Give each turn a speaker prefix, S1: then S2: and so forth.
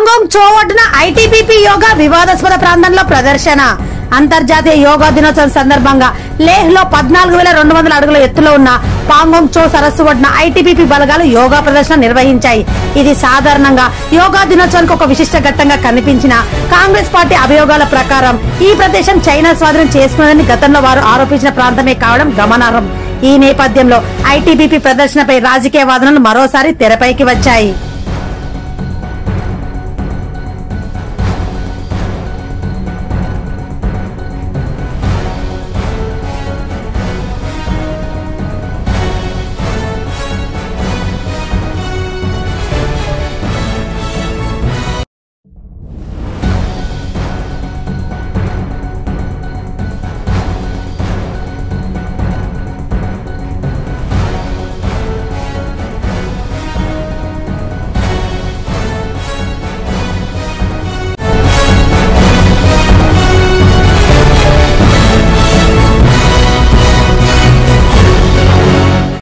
S1: పాంగోంగ్ చో ఒడ్డున ఐటీబీపీ యోగా వివాదాస్పద ప్రాంతంలో ప్రదర్శన. అంతర్జాతీయ యోగా దినోత్సవం సందర్భంగా లేహ్ లో 14,200 అడుగుల ఎత్తులో ఉన్న పాంగోంగ్ చో సరస్సు ఒడ్డున ఐటీబీపీ బలగాలు యోగా ప్రదర్శన నిర్వహించాయి. ఇది సాధారణంగా యోగా దినోత్సవానికి ఒక విశిష్ట ఘట్టంగా కనిపించిన కాంగ్రెస్ పార్టీ అభియోగాల ప్రకారం ఈ ప్రదేశం చైనా స్వాధీనం చేసుకున్నదని గతంలో వారు ఆరోపించిన ప్రాంతమే కావడం గమనార్హం. ఈ నేపథ్యంలో ఐటీబీపీ ప్రదర్శనపై రాజకీయ వాదనలు మరోసారి తెరపైకి వచ్చాయి.